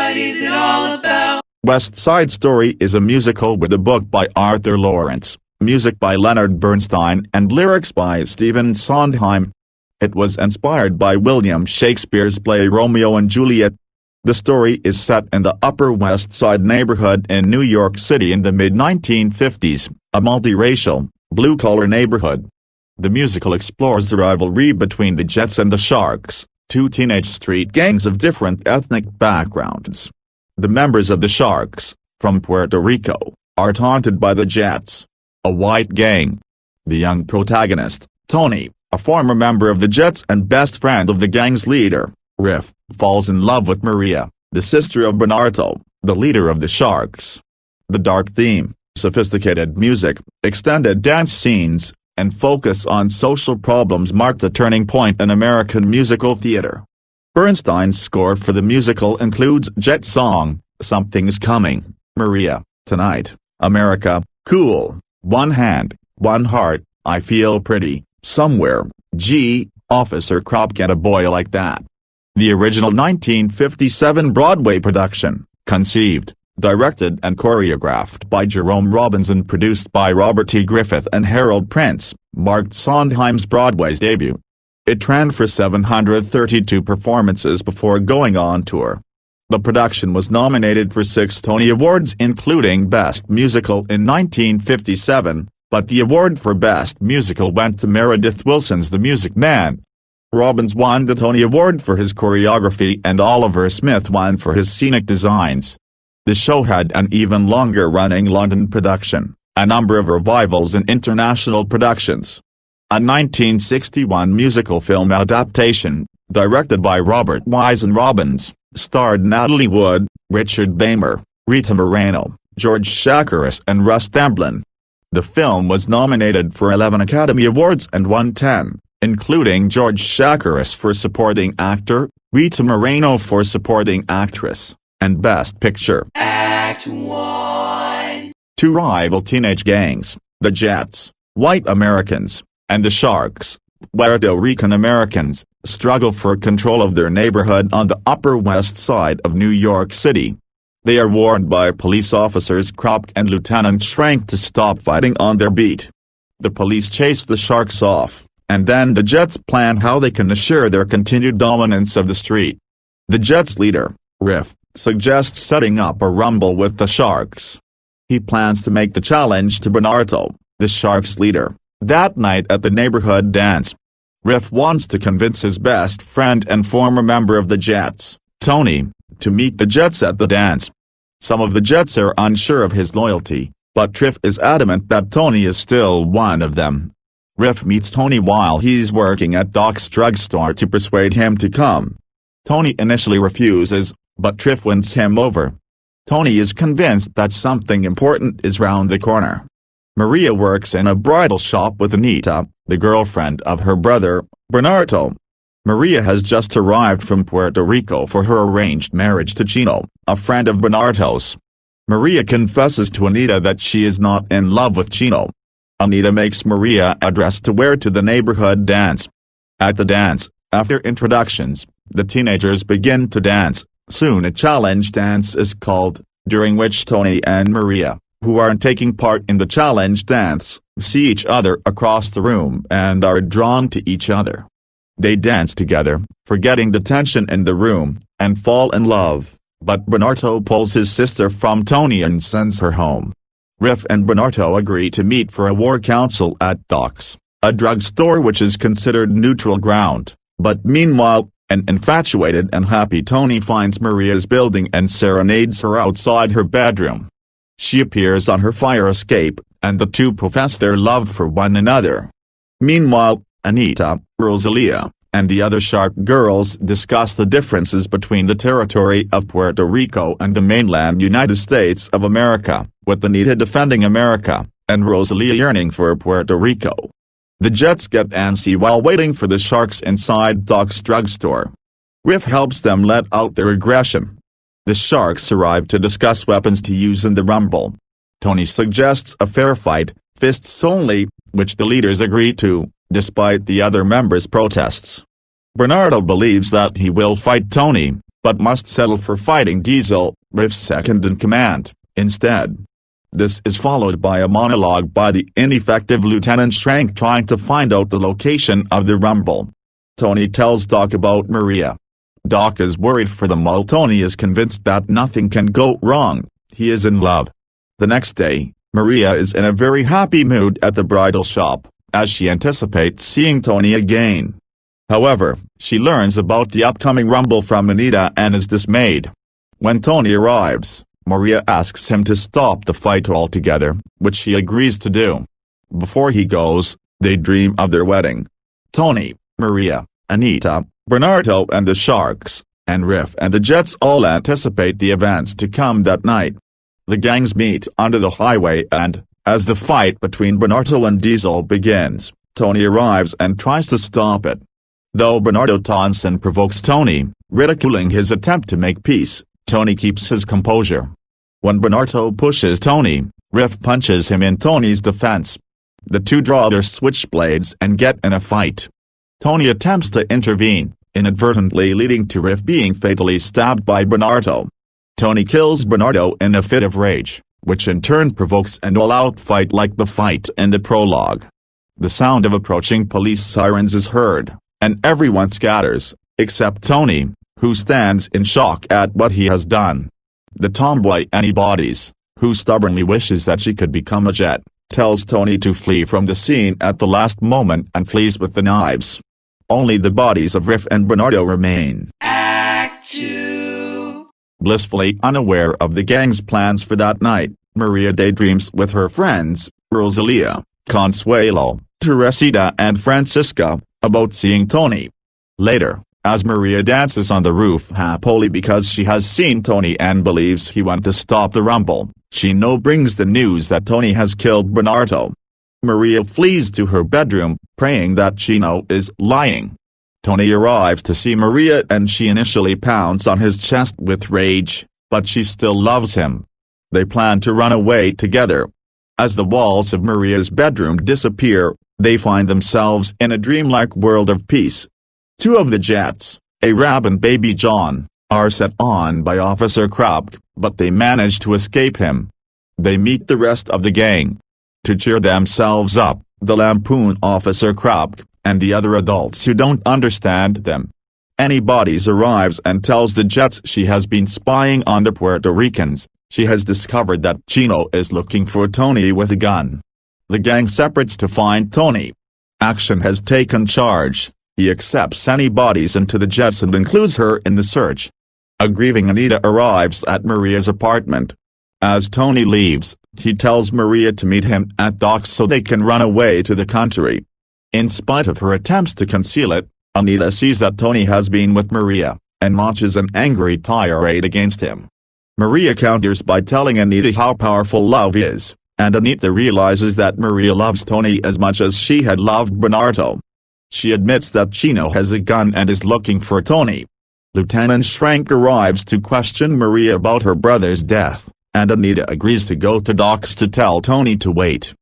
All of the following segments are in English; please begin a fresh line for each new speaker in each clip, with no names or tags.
what is it all about?
West Side Story is a musical with a book by Arthur Lawrence, music by Leonard Bernstein and lyrics by Stephen Sondheim. It was inspired by William Shakespeare's play Romeo and Juliet. The story is set in the Upper West Side neighborhood in New York City in the mid-1950s, a multiracial, blue-collar neighborhood. The musical explores the rivalry between the Jets and the Sharks, two teenage street gangs of different ethnic backgrounds. The members of the Sharks, from Puerto Rico, are taunted by the Jets, a white gang. The young protagonist, Tony, a former member of the Jets and best friend of the gang's leader, Riff, falls in love with Maria, the sister of Bernardo, the leader of the Sharks. The dark theme, sophisticated music, extended dance scenes, and focus on social problems marked a turning point in American musical theater. Bernstein's score for the musical includes Jet song, Something's Coming, Maria, Tonight, America, Cool, One Hand, One Heart, I Feel Pretty, Somewhere, G, Officer Crop Get a Boy Like That. The original 1957 Broadway production, conceived, directed and choreographed by Jerome Robbins and produced by Robert T. Griffith and Harold Prince, marked Sondheim's Broadway's debut. It ran for 732 performances before going on tour. The production was nominated for 6 Tony Awards including Best Musical in 1957, but the award for Best Musical went to Meredith Willson's The Music Man. Robbins won the Tony Award for his choreography and Oliver Smith won for his scenic designs. The show had an even longer-running London production, a number of revivals and international productions. A 1961 musical film adaptation, directed by Robert Wise and Robbins, starred Natalie Wood, Richard Beymer, Rita Moreno, George Chakiris and Russ Tamblyn. The film was nominated for 11 Academy Awards and won 10, including George Chakiris for Supporting Actor, Rita Moreno for Supporting Actress, and Best Picture.
Act 1.
Two rival teenage gangs, the Jets, white Americans, and the Sharks, Puerto Rican Americans, struggle for control of their neighborhood on the Upper West Side of New York City. They are warned by police officers Kropp and Lieutenant Schrank to stop fighting on their beat. The police chase the Sharks off, and then the Jets plan how they can assure their continued dominance of the street. The Jets' leader, Riff, suggests setting up a rumble with the Sharks. He plans to make the challenge to Bernardo, the Sharks' leader, that night at the neighborhood dance. Riff wants to convince his best friend and former member of the Jets, Tony, to meet the Jets at the dance. Some of the Jets are unsure of his loyalty, but Riff is adamant that Tony is still one of them. Riff meets Tony while he's working at Doc's drugstore to persuade him to come. Tony initially refuses, but Riff wins him over. Tony is convinced that something important is round the corner. Maria works in a bridal shop with Anita, the girlfriend of her brother, Bernardo. Maria has just arrived from Puerto Rico for her arranged marriage to Chino, a friend of Bernardo's. Maria confesses to Anita that she is not in love with Chino. Anita makes Maria a dress to wear to the neighborhood dance. At the dance, after introductions, the teenagers begin to dance. Soon a challenge dance is called, during which Tony and Maria, who aren't taking part in the challenge dance, see each other across the room and are drawn to each other. They dance together, forgetting the tension in the room, and fall in love, but Bernardo pulls his sister from Tony and sends her home. Riff and Bernardo agree to meet for a war council at Doc's, a drugstore which is considered neutral ground, but meanwhile, an infatuated and happy Tony finds Maria's building and serenades her outside her bedroom. She appears on her fire escape, and the two profess their love for one another. Meanwhile, Anita, Rosalia, and the other Shark girls discuss the differences between the territory of Puerto Rico and the mainland United States of America, with Anita defending America, and Rosalia yearning for Puerto Rico. The Jets get antsy while waiting for the Sharks inside Doc's drugstore. Riff helps them let out their aggression. The Sharks arrive to discuss weapons to use in the rumble. Tony suggests a fair fight, fists only, which the leaders agree to, despite the other members' protests. Bernardo believes that he will fight Tony, but must settle for fighting Diesel, Riff's second-in-command, instead. This is followed by a monologue by the ineffective Lieutenant Schrank trying to find out the location of the rumble. Tony tells Doc about Maria. Doc is worried for them while Tony is convinced that nothing can go wrong. He is in love. The next day, Maria is in a very happy mood at the bridal shop, as she anticipates seeing Tony again. However, she learns about the upcoming rumble from Anita and is dismayed. When Tony arrives, Maria asks him to stop the fight altogether, which he agrees to do. Before he goes, they dream of their wedding. Tony, Maria, Anita, Bernardo and the Sharks, and Riff and the Jets all anticipate the events to come that night. The gangs meet under the highway and, as the fight between Bernardo and Diesel begins, Tony arrives and tries to stop it. Though Bernardo taunts and provokes Tony, ridiculing his attempt to make peace, Tony keeps his composure. When Bernardo pushes Tony, Riff punches him in Tony's defense. The two draw their switchblades and get in a fight. Tony attempts to intervene, inadvertently leading to Riff being fatally stabbed by Bernardo. Tony kills Bernardo in a fit of rage, which in turn provokes an all-out fight like the fight in the prologue. The sound of approaching police sirens is heard, and everyone scatters, except Tony, who stands in shock at what he has done. The tomboy Annie Bodies, who stubbornly wishes that she could become a Jet, tells Tony to flee from the scene at the last moment and flees with the knives. Only the bodies of Riff and Bernardo remain.
Act 2.
Blissfully unaware of the gang's plans for that night, Maria daydreams with her friends, Rosalia, Consuelo, Teresita and Francisca, about seeing Tony. Later, as Maria dances on the roof happily because she has seen Tony and believes he went to stop the rumble, Chino brings the news that Tony has killed Bernardo. Maria flees to her bedroom, praying that Chino is lying. Tony arrives to see Maria and she initially pounds on his chest with rage, but she still loves him. They plan to run away together. As the walls of Maria's bedroom disappear, they find themselves in a dreamlike world of peace. Two of the Jets, Arab and Baby John, are set on by Officer Krupke, but they manage to escape him. They meet the rest of the gang. To cheer themselves up, they lampoon Officer Krupke, and the other adults who don't understand them. Annie Bodies arrives and tells the Jets she has been spying on the Puerto Ricans. She has discovered that Chino is looking for Tony with a gun. The gang separates to find Tony. Action has taken charge. He accepts Annie Bodies into the Jets and includes her in the search. A grieving Anita arrives at Maria's apartment. As Tony leaves, he tells Maria to meet him at docks so they can run away to the country. In spite of her attempts to conceal it, Anita sees that Tony has been with Maria, and launches an angry tirade against him. Maria counters by telling Anita how powerful love is, and Anita realizes that Maria loves Tony as much as she had loved Bernardo. She admits that Chino has a gun and is looking for Tony. Lieutenant Schrank arrives to question Maria about her brother's death, and Anita agrees to go to docks to tell Tony to wait.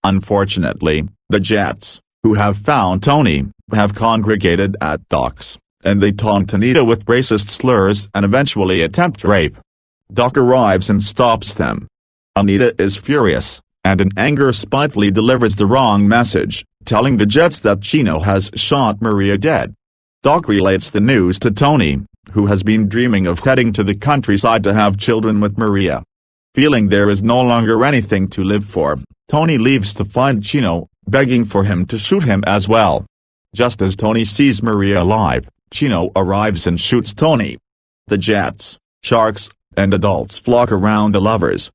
Unfortunately, the Jets, who have found Tony, have congregated at docks, and they taunt Anita with racist slurs and eventually attempt rape. Doc arrives and stops them. Anita is furious, and in anger spitefully delivers the wrong message, telling the Jets that Chino has shot Maria dead. Doc relates the news to Tony, who has been dreaming of heading to the countryside to have children with Maria. Feeling there is no longer anything to live for, Tony leaves to find Chino, begging for him to shoot him as well. Just as Tony sees Maria alive, Chino arrives and shoots Tony. The Jets, Sharks, and adults flock around the lovers.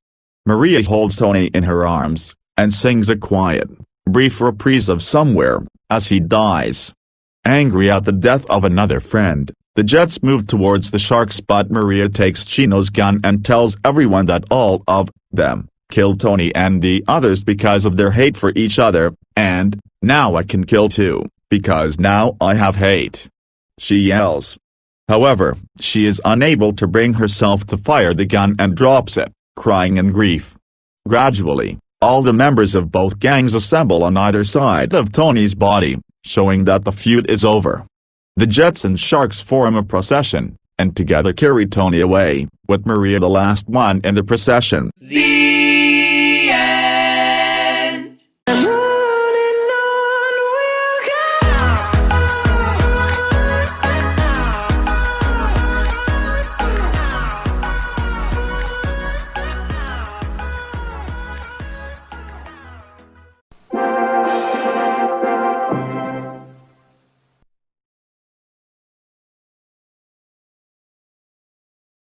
Maria holds Tony in her arms, and sings a quiet, brief reprise of Somewhere, as he dies. Angry at the death of another friend, the Jets move towards the Sharks but Maria takes Chino's gun and tells everyone that all of them killed Tony and the others because of their hate for each other, and, now I can kill too, because now I have hate. She yells. However, she is unable to bring herself to fire the gun and drops it, crying in grief. Gradually, all the members of both gangs assemble on either side of Tony's body, showing that the feud is over. The Jets and Sharks form a procession, and together carried Tony away, with Maria the last one in the procession.
The